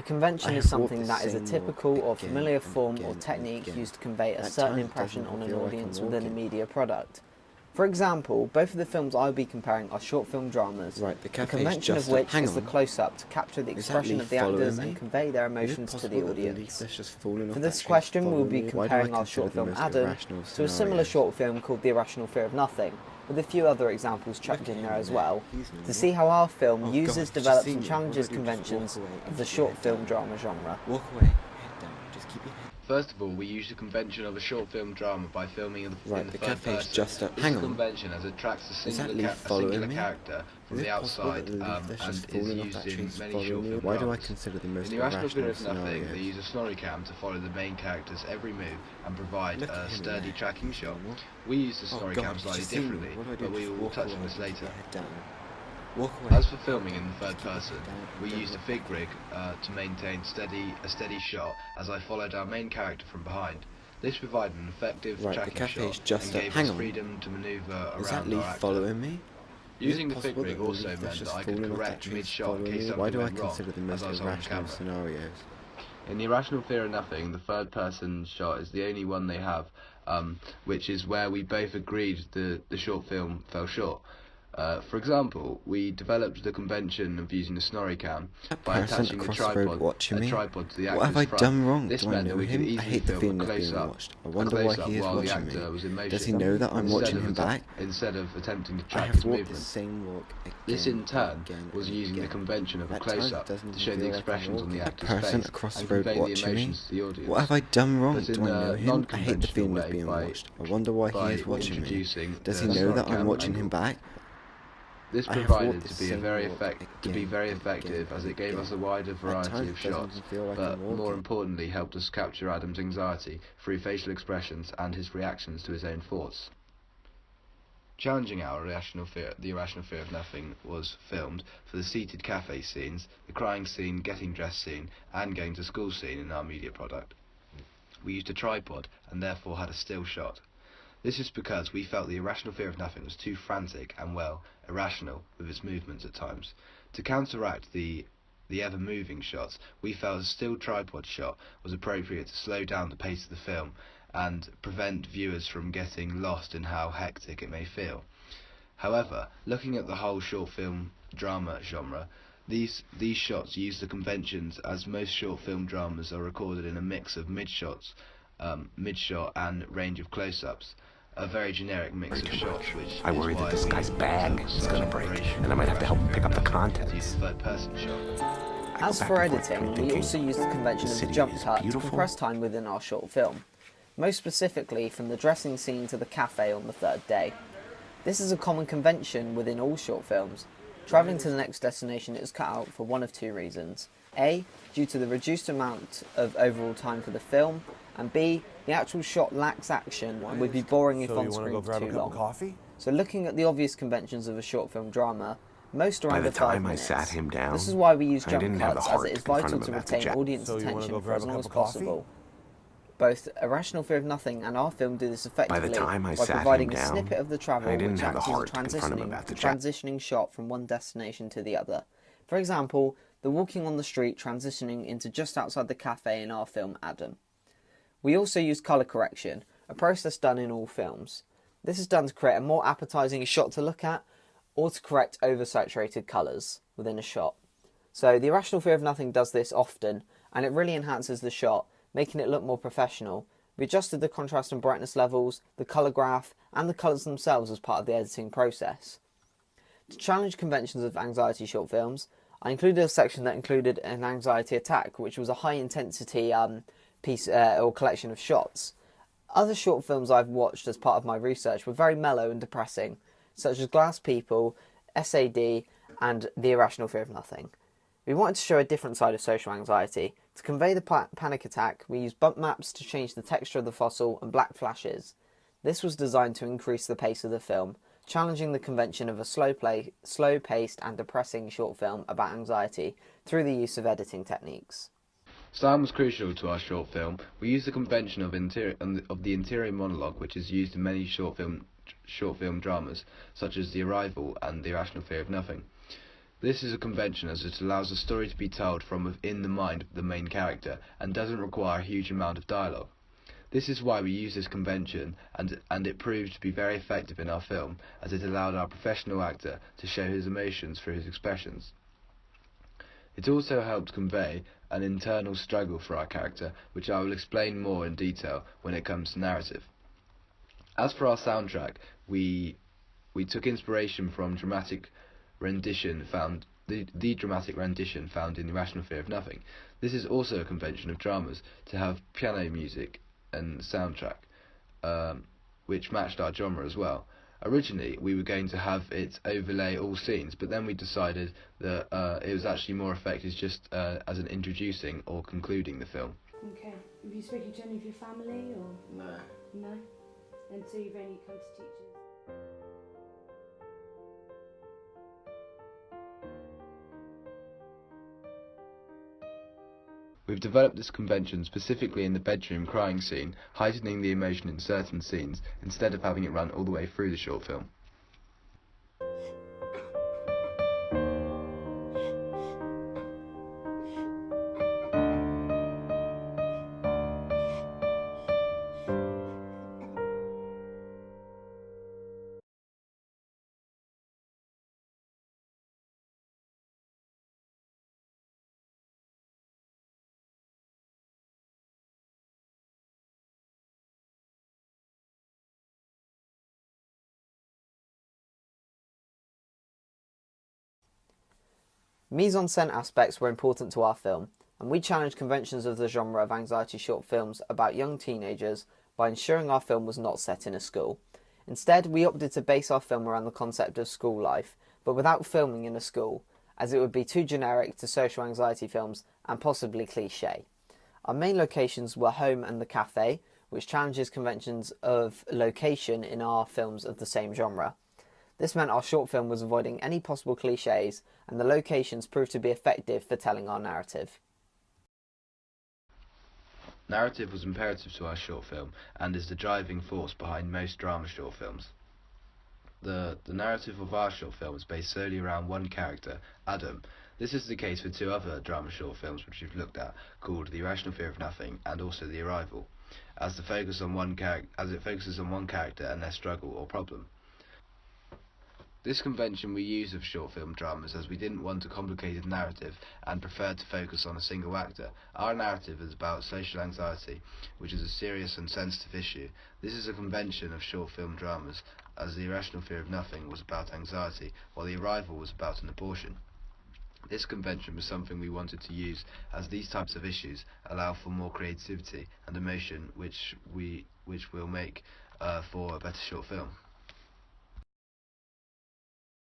convention I is have something walked that the is a same typical walk or again familiar and form or again technique and used to convey a At certain times it impression doesn't on an feel like I'm audience within a walking. media product. For example, both of the films I'll be comparing are short film dramas, Right, the the cafe's convention just of up. which Hang is the on. close-up to capture the Is that expression leaf of the following actors me? and convey their Is it emotions to possible the that the leaf audience. that's just fallen For off this that tree's question, we'll following be me? Why do I comparing our consider short the film most Adam irrational to a similar scenarios? short film called The Irrational Fear of Nothing, with a few other examples chucked Look in at there him as there. well, He's to normal. see how our film Oh, uses, God, he's just develops seen and me. challenges What do I do? Just conventions walk away and of the keep your short head film down? drama genre. Walk away, head down. Just keep your head. First of all, we use the convention of a short film drama by filming in Right, the the third cafe's person. just up. This Hang on. convention as it tracks a Is that singular, leaf a following singular me? character from Is the it possible outside that the leaf that's just and is fallen off used that in tree's many following short me? film Why do I dramas. consider the In most The Irrational Fear irrational of Nothing, they scenarios? use a snorri cam to follow the main character's every move and provide Look a at him sturdy there. tracking He's shot. normal. We use the Oh, snorri God, cam he's slightly just seen me. differently, What do I do? but we Just will walk touch away on this and keep later. your head down. Walk away. As for filming in the third Keep your person, head down. we Don't used a look. fig rig to maintain a steady shot as I followed our main character from behind. This provided an effective Right, the tracking cafe's shot just and up. gave Hang us on. freedom to manoeuvre Is that around leaf our actor. following me? Using Is the it fig possible rig that the also leaf that's meant that just I could fallen off that correct tree's mid-shot in following case me? something Why do I went wrong consider the as most I was on irrational camera. scenarios? In The Irrational Fear of Nothing, the third person shot is the only one they have, which is where we both agreed the short film fell short. For example, we developed the convention of using the snorri cam That by person attaching across the road watching me? tripod to the What have actor's I front. done wrong? This Do I meant that know we could him? I easily hate the film feeling a of being close-up watched. I wonder why he is while the watching me. actor was in motion. Does he know that I'm watching him back? Instead of attempting to I track have his walked the movements. same walk again. This in turn again was and using the again. convention of a At times it close-up doesn't to show feel the like I'm expressions on the walking. actor's That person face across and the road convey the watching me? emotions to the audience. What have I done wrong? But in Do I know a him? I hate the feeling non-conventional of being way watched. I wonder why by he is watching me. introducing Does the he know snorri that I'm cam watching angle. him back? This I have provided walked to the be same very walk very again effective and as it gave us a again. wider At variety times of it doesn't shots, feel like but I'm more walking. importantly helped us capture Adam's anxiety through facial expressions and his reactions to his own thoughts. Challenging the irrational fear of nothing was filmed for the seated cafe scenes, the crying scene, getting dressed scene, and going to school scene in our media product. We used a tripod and therefore had a still shot. This is because we felt the irrational fear of nothing was too frantic and, well, irrational with its movements at times. To counteract the ever-moving shots, we felt a still tripod shot was appropriate to slow down the pace of the film and prevent viewers from getting lost in how hectic it may feel. However, looking at the whole short film drama genre, these shots use the conventions as most short film dramas are recorded in a mix of mid-shot and range of close-ups. A very generic mix of shots, which I worry that this guy's bag is gonna break, and I might have to help him pick up the contents. Use the third-person shot. As for editing, we also use the convention of the jump cut to beautiful. compress time within our short film, most specifically from the dressing scene to the cafe on the third day. This is a common convention within all short films. Travelling to the next destination is cut out for one of two reasons. A, due to the reduced amount of overall time for the film, and B, the actual shot lacks action and would be boring if on screen for too long. Coffee? So looking at the obvious conventions of a short film drama, most are By under the 5 time I minutes. sat him down, This is why we use I jump didn't have the cuts, as heart it is to confront vital him to about the retain jet. audience So you wanna attention go for grab as a long cup as of coffee? possible. Both Irrational Fear of Nothing and our film do this effectively time I by sat providing him a down, snippet of the travel I didn't which have the acts as a heart to confront him about the jet. transitioning shot from one destination to the other. For example, the walking on the street transitioning into just outside the cafe in our film Adam. We also use colour correction, a process done in all films. This is done to create a more appetising shot to look at, or to correct oversaturated colours within a shot. So the Irrational Fear of Nothing does this often, and it really enhances the shot, making it look more professional. We adjusted the contrast and brightness levels, the colour graph, and the colours themselves as part of the editing process. To challenge conventions of anxiety short films, I included a section that included an anxiety attack, which was a high intensity piece or collection of shots. Other short films I've watched as part of my research were very mellow and depressing, such as Glass People, SAD, and The Irrational Fear of Nothing. We wanted to show a different side of social anxiety. To convey the panic attack, we used bump maps to change the texture of the fossil and black flashes. This was designed to increase the pace of the film, challenging the convention of a slow-paced and depressing short film about anxiety through the use of editing techniques. Sound was crucial to our short film. We used the convention of the interior monologue, which is used in many short film dramas, such as The Arrival and The Irrational Fear of Nothing. This is a convention as it allows the story to be told from within the mind of the main character and doesn't require a huge amount of dialogue. This is why we use this convention, and it proved to be very effective in our film, as it allowed our professional actor to show his emotions through his expressions. It also helped convey an internal struggle for our character, which I will explain more in detail when it comes to narrative. As for our soundtrack, we took inspiration from dramatic rendition found the dramatic rendition found in The Irrational Fear of Nothing. This is also a convention of dramas to have piano music and soundtrack, which matched our genre as well. Originally, we were going to have it overlay all scenes, but then we decided that it was actually more effective just as an introducing or concluding the film. Okay. Have you spoken to any of your family or? No. No? And so you've only come to teachers? We've developed this convention specifically in the bedroom crying scene, heightening the emotion in certain scenes, instead of having it run all the way through the short film. Mise-en-scène aspects were important to our film, and we challenged conventions of the genre of anxiety short films about young teenagers by ensuring our film was not set in a school. Instead, we opted to base our film around the concept of school life, but without filming in a school, as it would be too generic to social anxiety films and possibly cliché. Our main locations were home and the cafe, which challenges conventions of location in our films of the same genre. This meant our short film was avoiding any possible clichés, and the locations proved to be effective for telling our narrative. Narrative was imperative to our short film, and is the driving force behind most drama short films. The narrative of our short film is based solely around one character, Adam. This is the case for two other drama short films which we've looked at, called The Irrational Fear of Nothing and also The Arrival, as it focuses on one character and their struggle or problem. This convention we use of short film dramas as we didn't want a complicated narrative and preferred to focus on a single actor. Our narrative is about social anxiety, which is a serious and sensitive issue. This is a convention of short film dramas, as The Irrational Fear of Nothing was about anxiety, while The Arrival was about an abortion. This convention was something we wanted to use, as these types of issues allow for more creativity and emotion, which will make for a better short film.